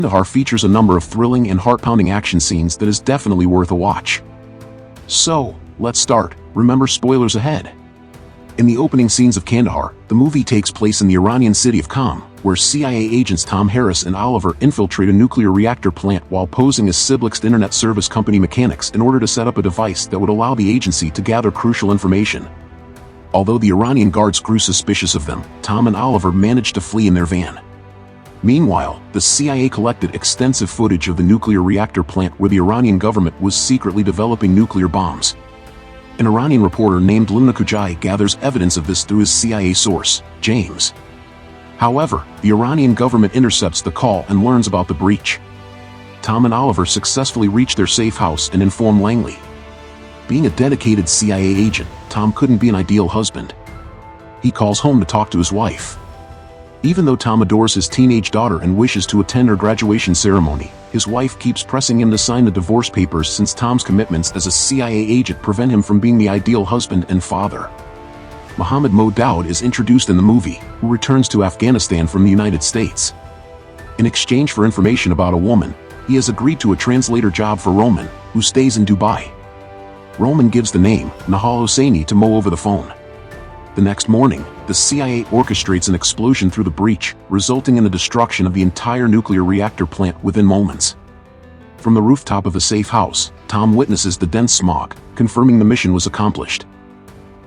Kandahar features a number of thrilling and heart-pounding action scenes that is definitely worth a watch. So, let's start. Remember, spoilers ahead. In the opening scenes of Kandahar, the movie takes place in the Iranian city of Qom, where CIA agents Tom Harris and Oliver infiltrate a nuclear reactor plant while posing as Siblixed internet service company mechanics in order to set up a device that would allow the agency to gather crucial information. Although the Iranian guards grew suspicious of them, Tom and Oliver managed to flee in their van. Meanwhile, the CIA collected extensive footage of the nuclear reactor plant where the Iranian government was secretly developing nuclear bombs. An Iranian reporter named Lumna Kujai gathers evidence of this through his CIA source, James. However, the Iranian government intercepts the call and learns about the breach. Tom and Oliver successfully reach their safe house and inform Langley. Being a dedicated CIA agent, Tom couldn't be an ideal husband. He calls home to talk to his wife. Even though Tom adores his teenage daughter and wishes to attend her graduation ceremony, his wife keeps pressing him to sign the divorce papers since Tom's commitments as a CIA agent prevent him from being the ideal husband and father. Mohammed Doud is introduced in the movie, who returns to Afghanistan from the United States. In exchange for information about a woman, he has agreed to a translator job for Roman, who stays in Dubai. Roman gives the name Nahal Hosseini to Mo over the phone. The next morning, the CIA orchestrates an explosion through the breach, resulting in the destruction of the entire nuclear reactor plant within moments. From the rooftop of a safe house, Tom witnesses the dense smog, confirming the mission was accomplished.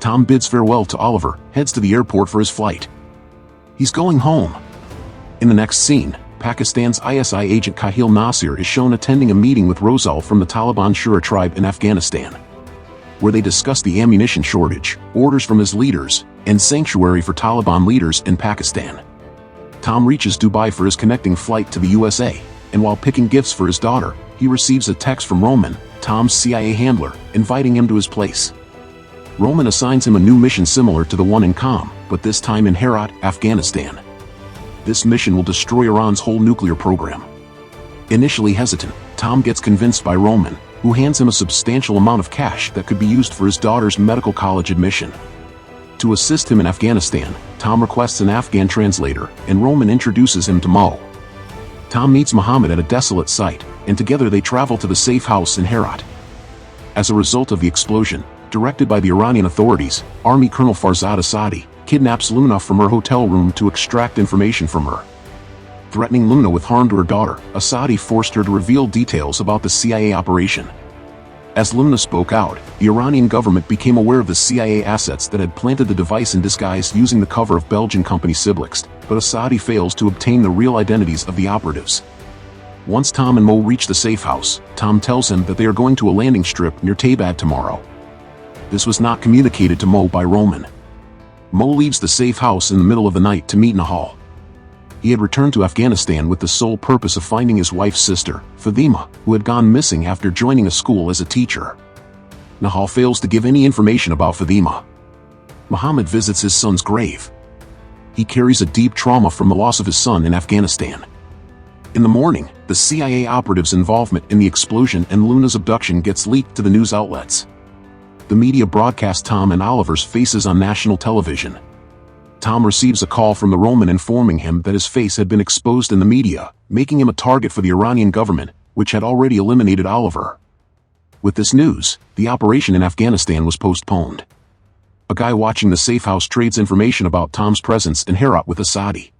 Tom bids farewell to Oliver, heads to the airport for his flight. He's going home. In the next scene, Pakistan's ISI agent Kahil Nasir is shown attending a meeting with Rozal from the Taliban Shura tribe in Afghanistan, where they discuss the ammunition shortage, orders from his leaders, and sanctuary for Taliban leaders in Pakistan. Tom reaches Dubai for his connecting flight to the USA, and while picking gifts for his daughter, he receives a text from Roman, Tom's CIA handler, inviting him to his place. Roman assigns him a new mission similar to the one in Qom, but this time in Herat, Afghanistan. This mission will destroy Iran's whole nuclear program. Initially hesitant, Tom gets convinced by Roman, who hands him a substantial amount of cash that could be used for his daughter's medical college admission. To assist him in Afghanistan, Tom requests an Afghan translator, and Roman introduces him to Mo. Tom meets Mohammed at a desolate site, and together they travel to the safe house in Herat. As a result of the explosion, directed by the Iranian authorities, Army Colonel Farzad Asadi kidnaps Lumna from her hotel room to extract information from her. Threatening Lumna with harm to her daughter, Asadi forced her to reveal details about the CIA operation. As Lumna spoke out, the Iranian government became aware of the CIA assets that had planted the device in disguise using the cover of Belgian company Siblixed, but Asadi fails to obtain the real identities of the operatives. Once Tom and Mo reach the safe house, Tom tells him that they are going to a landing strip near Tabad tomorrow. This was not communicated to Mo by Roman. Mo leaves the safe house in the middle of the night to meet Nahal. He had returned to Afghanistan with the sole purpose of finding his wife's sister, Fatima, who had gone missing after joining a school as a teacher. Nahal fails to give any information about Fatima. Mohammed visits his son's grave. He carries a deep trauma from the loss of his son in Afghanistan. In the morning, the CIA operatives' involvement in the explosion and Lumna's abduction gets leaked to the news outlets. The media broadcast Tom and Oliver's faces on national television. Tom receives a call from the Roman informing him that his face had been exposed in the media, making him a target for the Iranian government, which had already eliminated Oliver. With this news, the operation in Afghanistan was postponed. A guy watching the safe house trades information about Tom's presence in Herat with Asadi.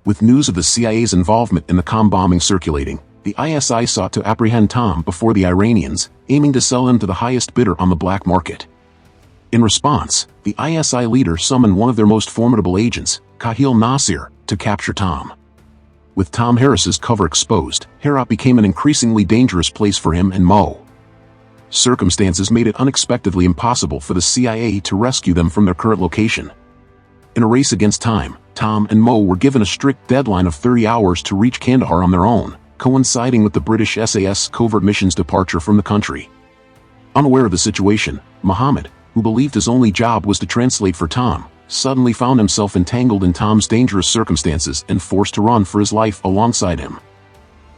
With news of the CIA's involvement in the Qom bombing circulating, the ISI sought to apprehend Tom before the Iranians, aiming to sell him to the highest bidder on the black market. In response, the ISI leader summoned one of their most formidable agents, Kahil Nasir, to capture Tom. With Tom Harris's cover exposed, Herat became an increasingly dangerous place for him and Mo. Circumstances made it unexpectedly impossible for the CIA to rescue them from their current location. In a race against time, Tom and Mo were given a strict deadline of 30 hours to reach Kandahar on their own, coinciding with the British SAS covert mission's departure from the country. Unaware of the situation, Mohammed, who believed his only job was to translate for Tom, suddenly found himself entangled in Tom's dangerous circumstances and forced to run for his life alongside him.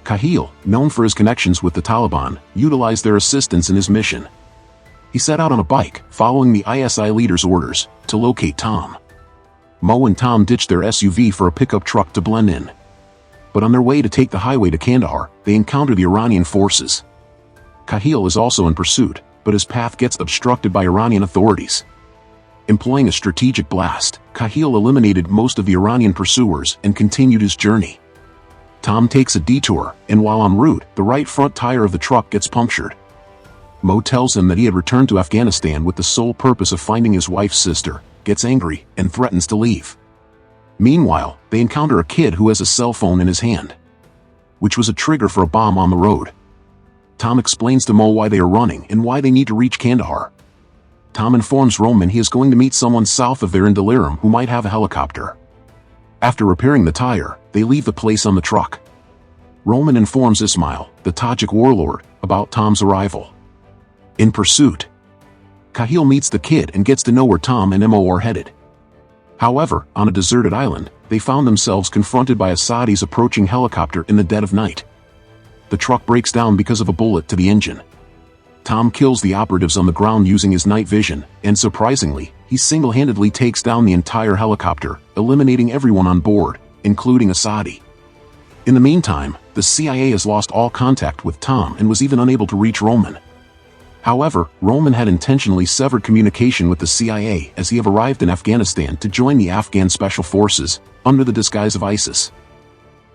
Kahil, known for his connections with the Taliban, utilized their assistance in his mission. He set out on a bike, following the ISI leader's orders, to locate Tom. Mo and Tom ditched their SUV for a pickup truck to blend in. But on their way to take the highway to Kandahar, they encounter the Iranian forces. Kahil is also in pursuit, but his path gets obstructed by Iranian authorities. Employing a strategic blast, Kahil eliminated most of the Iranian pursuers and continued his journey. Tom takes a detour, and while en route, the right front tire of the truck gets punctured. Mo tells him that he had returned to Afghanistan with the sole purpose of finding his wife's sister, gets angry, and threatens to leave. Meanwhile, they encounter a kid who has a cell phone in his hand, which was a trigger for a bomb on the road. Tom explains to Mo why they are running and why they need to reach Kandahar. Tom informs Roman he is going to meet someone south of there in Dalirum who might have a helicopter. After repairing the tire, they leave the place on the truck. Roman informs Ismail, the Tajik warlord, about Tom's arrival. In pursuit, Kahil meets the kid and gets to know where Tom and Mo are headed. However, on a deserted island, they found themselves confronted by a Saudis approaching helicopter in the dead of night. The truck breaks down because of a bullet to the engine. Tom kills the operatives on the ground using his night vision, and surprisingly, he single-handedly takes down the entire helicopter, eliminating everyone on board, including a Saudi. In the meantime, the CIA has lost all contact with Tom and was even unable to reach Roman. However, Roman had intentionally severed communication with the CIA as he had arrived in Afghanistan to join the Afghan Special Forces, under the disguise of ISIS.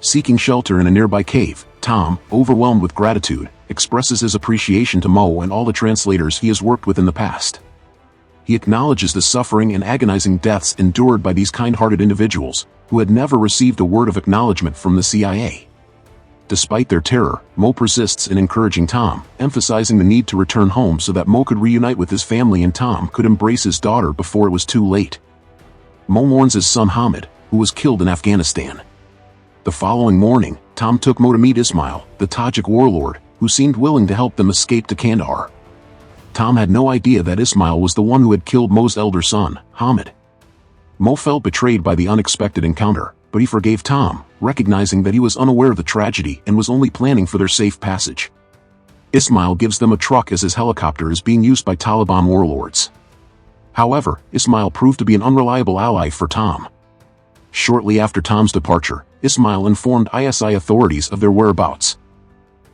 Seeking shelter in a nearby cave, Tom, overwhelmed with gratitude, expresses his appreciation to Mo and all the translators he has worked with in the past. He acknowledges the suffering and agonizing deaths endured by these kind-hearted individuals, who had never received a word of acknowledgement from the CIA. Despite their terror, Mo persists in encouraging Tom, emphasizing the need to return home so that Mo could reunite with his family and Tom could embrace his daughter before it was too late. Mo mourns his son Hamid, who was killed in Afghanistan. The following morning, Tom took Mo to meet Ismail, the Tajik warlord, who seemed willing to help them escape to Kandahar. Tom had no idea that Ismail was the one who had killed Mo's elder son, Hamid. Mo felt betrayed by the unexpected encounter, but he forgave Tom, recognizing that he was unaware of the tragedy and was only planning for their safe passage. Ismail gives them a truck as his helicopter is being used by Taliban warlords. However, Ismail proved to be an unreliable ally for Tom. Shortly after Tom's departure, Ismail informed ISI authorities of their whereabouts.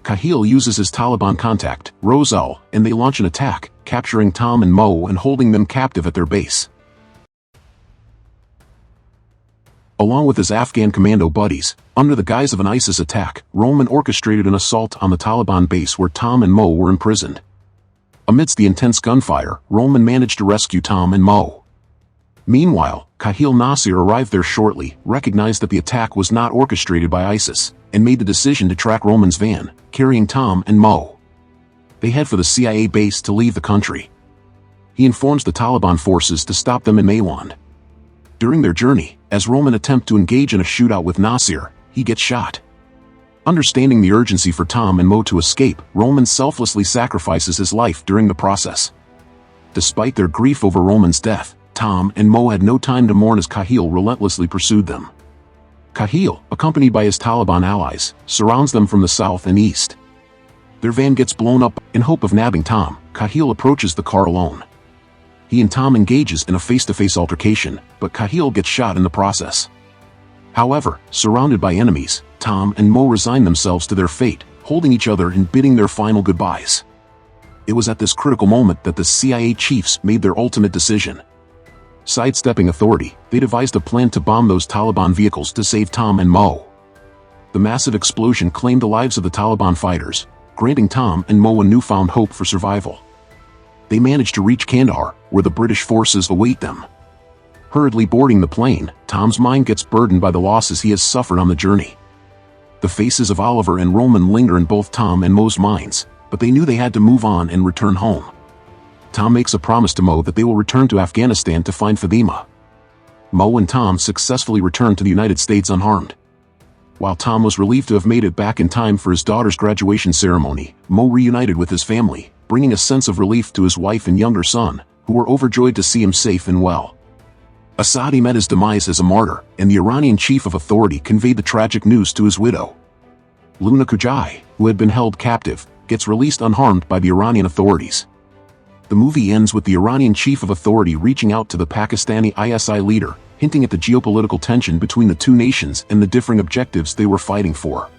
Kahil uses his Taliban contact, Rosal, and they launch an attack, capturing Tom and Mo and holding them captive at their base. Along with his Afghan commando buddies, under the guise of an ISIS attack, Roman orchestrated an assault on the Taliban base where Tom and Mo were imprisoned. Amidst the intense gunfire, Roman managed to rescue Tom and Mo. Meanwhile, Kahil Nasir arrived there shortly, recognized that the attack was not orchestrated by ISIS, and made the decision to track Roman's van, carrying Tom and Mo. They head for the CIA base to leave the country. He informs the Taliban forces to stop them in Maywand. During their journey, as Roman attempts to engage in a shootout with Nasir, he gets shot. Understanding the urgency for Tom and Mo to escape, Roman selflessly sacrifices his life during the process. Despite their grief over Roman's death, Tom and Mo had no time to mourn as Kahil relentlessly pursued them. Kahil, accompanied by his Taliban allies, surrounds them from the south and east. Their van gets blown up. In hope of nabbing Tom, Kahil approaches the car alone. He and Tom engages in a face-to-face altercation, but Kahil gets shot in the process. However, surrounded by enemies, Tom and Mo resign themselves to their fate, holding each other and bidding their final goodbyes. It was at this critical moment that the CIA chiefs made their ultimate decision. Sidestepping authority, they devised a plan to bomb those Taliban vehicles to save Tom and Mo. The massive explosion claimed the lives of the Taliban fighters, granting Tom and Mo a newfound hope for survival. They managed to reach Kandahar, where the British forces await them. Hurriedly boarding the plane, Tom's mind gets burdened by the losses he has suffered on the journey. The faces of Oliver and Roman linger in both Tom and Mo's minds, but they knew they had to move on and return home. Tom makes a promise to Mo that they will return to Afghanistan to find Fatima. Mo and Tom successfully returned to the United States unharmed. While Tom was relieved to have made it back in time for his daughter's graduation ceremony, Mo reunited with his family, bringing a sense of relief to his wife and younger son, who were overjoyed to see him safe and well. Asadi met his demise as a martyr, and the Iranian chief of authority conveyed the tragic news to his widow. Luna Kujai, who had been held captive, gets released unharmed by the Iranian authorities. The movie ends with the Iranian chief of authority reaching out to the Pakistani ISI leader, hinting at the geopolitical tension between the two nations and the differing objectives they were fighting for.